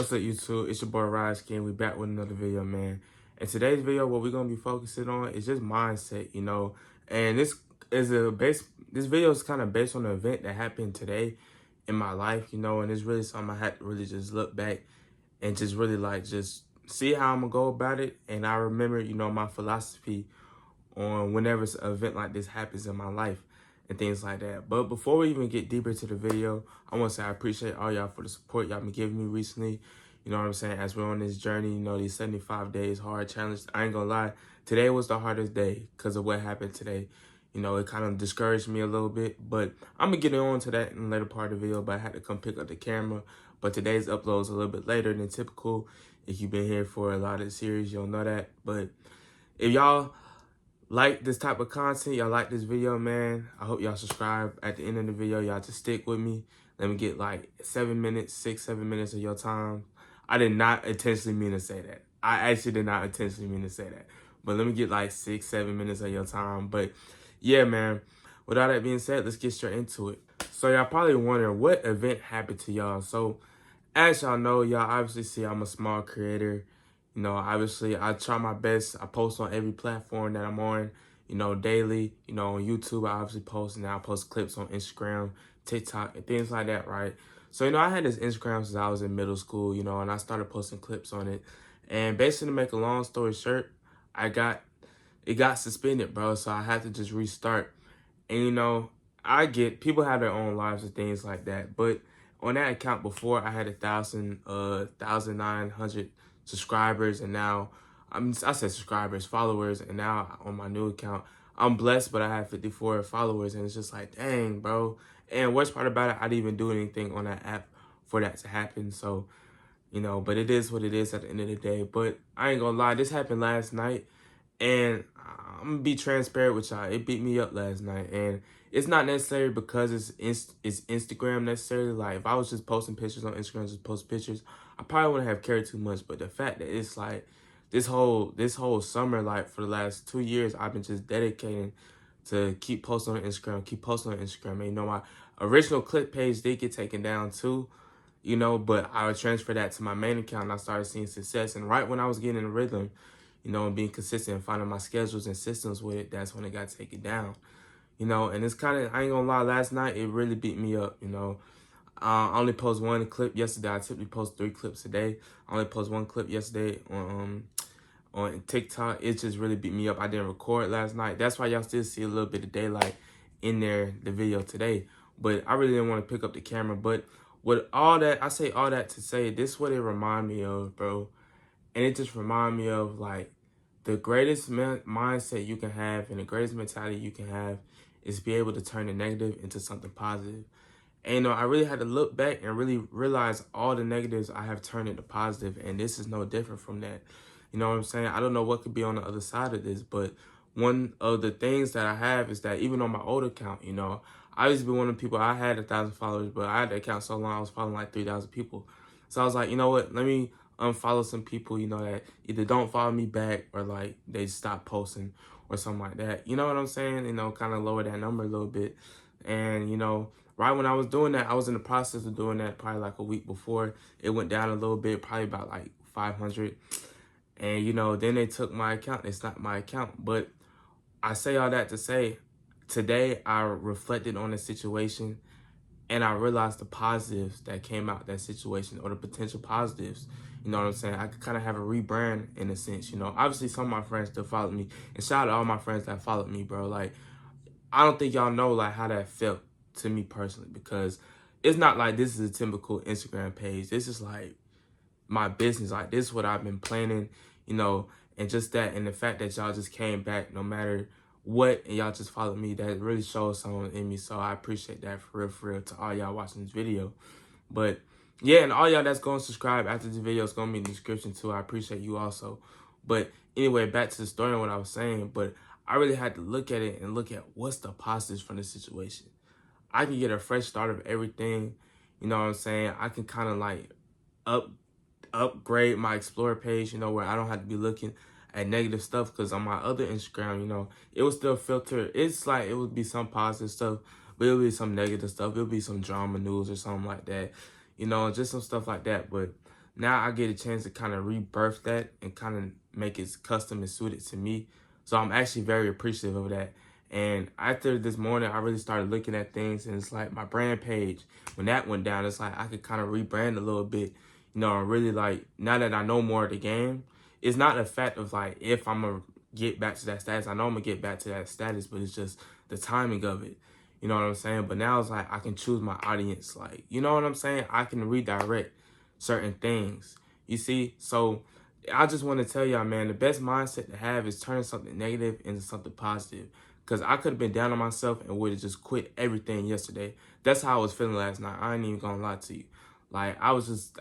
What's up, YouTube? It's your boy RODSKII, and we back with another video, man. In today's video, what we're gonna be focusing on is just mindset, And this video is kind of based on an event that happened today in my life, and it's really something I had to really just look back and just really just see how I'm gonna go about it. And I remember, my philosophy on whenever an event like this happens in my life and things like that. But before we even get deeper to the video, I want to say I appreciate all y'all for the support y'all been giving me recently. You know what I'm saying? As we're on this journey, these 75 days hard challenge. I ain't gonna lie, today was the hardest day because of what happened today. It kind of discouraged me a little bit, but I'm gonna get on to that in the later part of the video, but I had to come pick up the camera. But today's upload is a little bit later than typical. If you've been here for a lot of the series, you'll know that. But if y'all like this type of content, y'all like this video, man, I hope y'all subscribe at the end of the video. Y'all just stick with me. Let me get like 7 minutes, 7 minutes of your time. I did not intentionally mean to say that. I actually did not intentionally mean to say that. But let me get like 7 minutes of your time. But yeah, man, with all that being said, let's get straight into it. So y'all probably wonder what event happened to y'all. So as y'all know, y'all obviously see I'm a small creator. Obviously, I try my best. I post on every platform that I'm on, daily. On YouTube, I obviously post, and now I post clips on Instagram, TikTok, and things like that, right? So, I had this Instagram since I was in middle school, and I started posting clips on it. And basically, to make a long story short, it got suspended, bro. So I had to just restart. And, I get people have their own lives and things like that. But on that account before, I had 1,900 subscribers, and now I said subscribers, followers, and now on my new account, I'm blessed, but I have 54 followers, and it's just like, dang, bro. And worst part about it, I didn't even do anything on that app for that to happen. So, but it is what it is at the end of the day. But I ain't gonna lie, this happened last night, and I'm gonna be transparent with y'all. It beat me up last night, and it's not necessarily because it's Instagram necessarily. Like, if I was just posting pictures on Instagram, just post pictures, I probably wouldn't have cared too much. But the fact that it's like this whole summer, like for the last 2 years, I've been just dedicating to keep posting on Instagram. And my original clip page did get taken down too, but I would transfer that to my main account, and I started seeing success. And right when I was getting in the rhythm, and being consistent and finding my schedules and systems with it, that's when it got taken down. And it's kind of, I ain't gonna lie, last night, it really beat me up, I only post one clip yesterday. I typically post 3 clips a day. I only post 1 clip yesterday on TikTok. It just really beat me up. I didn't record last night. That's why y'all still see a little bit of daylight in there, the video today. But I really didn't want to pick up the camera. But with all that, I say all that to say, this is what it remind me of, bro. And it just remind me of, like, the greatest mindset you can have and the greatest mentality you can have is be able to turn the negative into something positive. And I really had to look back and really realize all the negatives I have turned into positive, and this is no different from that. You know what I'm saying? I don't know what could be on the other side of this, but one of the things that I have is that even on my old account, I used to be one of the people, I had 1,000 followers, but I had the account so long, I was following like 3,000 people. So I was like, you know what, let me unfollow some people, that either don't follow me back or like they stop posting or something like that. You know what I'm saying? Kind of lower that number a little bit. And, right when I was doing that, I was in the process of doing that probably like a week before. It went down a little bit, probably about like 500. And, then they took my account. It's not my account. But I say all that to say, today I reflected on the situation and I realized the positives that came out of that situation, or the potential positives. You know what I'm saying? I could kind of have a rebrand in a sense, Obviously, some of my friends still follow me. And shout out to all my friends that followed me, bro. Like, I don't think y'all know, like, how that felt to me personally, because it's not like this is a typical Instagram page. This is like my business. Like, this is what I've been planning, and just that, and the fact that y'all just came back no matter what, and y'all just followed me, that really shows something in me. So I appreciate that for real to all y'all watching this video. But yeah, and all y'all that's going to subscribe after this video is going to be in the description too. I appreciate you also. But anyway, back to the story and what I was saying. But I really had to look at it and look at what's the positives from the situation. I can get a fresh start of everything. You know what I'm saying? I can kind of like upgrade my Explore page, where I don't have to be looking at negative stuff, because on my other Instagram, it was still filtered. It's like it would be some positive stuff, but it would be some negative stuff. It would be some drama news or something like that, just some stuff like that. But now I get a chance to kind of rebirth that and kind of make it custom and suited to me. So I'm actually very appreciative of that. And after this morning, I really started looking at things, and it's like my brand page, when that went down, it's like I could kind of rebrand a little bit, and really like, now that I know more of the game, it's not a fact of like if I'm going to get back to that status. I know I'm going to get back to that status, but it's just the timing of it. You know what I'm saying? But now it's like I can choose my audience. Like, you know what I'm saying? I can redirect certain things. You see? So I just want to tell y'all, man, the best mindset to have is turning something negative into something positive. Because I could have been down on myself and would have just quit everything yesterday. That's how I was feeling last night. I ain't even gonna lie to you. Like, I was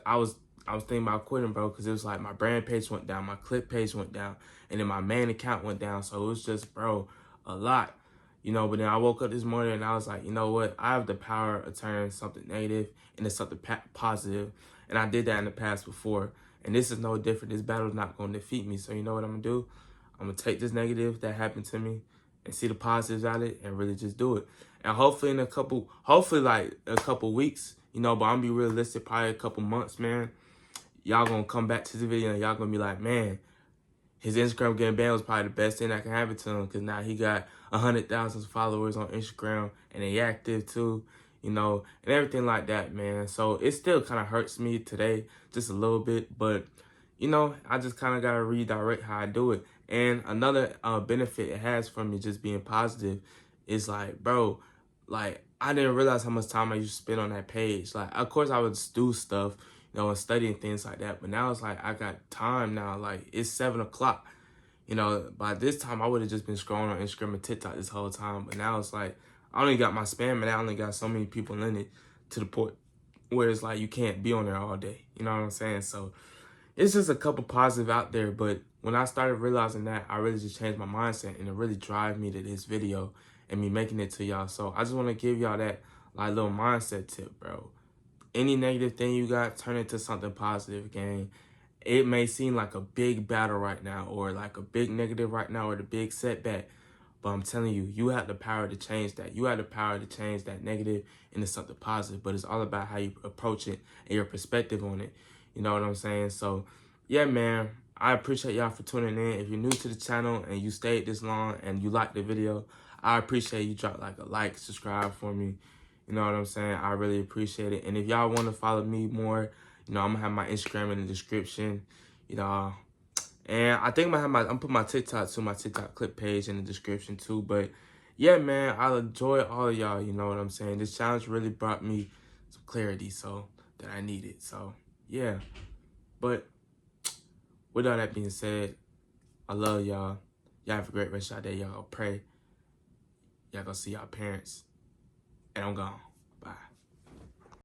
thinking about quitting, bro, because it was like my brand page went down, my clip page went down, and then my main account went down. So it was just, bro, a lot. But then I woke up this morning and I was like, you know what? I have the power of turning something negative into something positive. And I did that in the past before. And this is no different. This battle is not going to defeat me. So you know what I'm going to do? I'm going to take this negative that happened to me and see the positives out of it and really just do it. And hopefully like a couple weeks, but I'm going to be realistic, probably a couple months, man. Y'all going to come back to the video and y'all going to be like, man, his Instagram getting banned was probably the best thing that can happen to him, because now he got 100,000 followers on Instagram and they active too, and everything like that, man. So it still kind of hurts me today just a little bit, but I just kind of got to redirect how I do it. And another benefit it has for me just being positive is like, bro, like I didn't realize how much time I used to spend on that page. Like, of course I would do stuff, and studying things like that. But now it's like I got time now. Like, it's 7 o'clock. By this time I would have just been scrolling on Instagram and TikTok this whole time. But now it's like I only got my spam, and I only got so many people in it to the point where it's like you can't be on there all day. You know what I'm saying? So it's just a couple positive out there. But when I started realizing that, I really just changed my mindset, and it really drive me to this video and me making it to y'all. So I just want to give y'all that like little mindset tip, bro. Any negative thing you got, turn it to something positive, gang. It may seem like a big battle right now, or like a big negative right now, or the big setback, but I'm telling you, you have the power to change that. You have the power to change that negative into something positive, but it's all about how you approach it and your perspective on it. You know what I'm saying? So, yeah, man, I appreciate y'all for tuning in. If you're new to the channel and you stayed this long and you liked the video, I appreciate you drop like a like, subscribe for me. You know what I'm saying? I really appreciate it. And if y'all want to follow me more, I'm going to have my Instagram in the description, And I think I'm putting my TikTok too, my TikTok clip page in the description too. But yeah, man, I enjoy all of y'all, you know what I'm saying? This challenge really brought me some clarity that I needed. So yeah. But with all that being said, I love y'all. Y'all have a great rest of your day. Y'all pray. Y'all go see y'all parents. And I'm gone. Bye.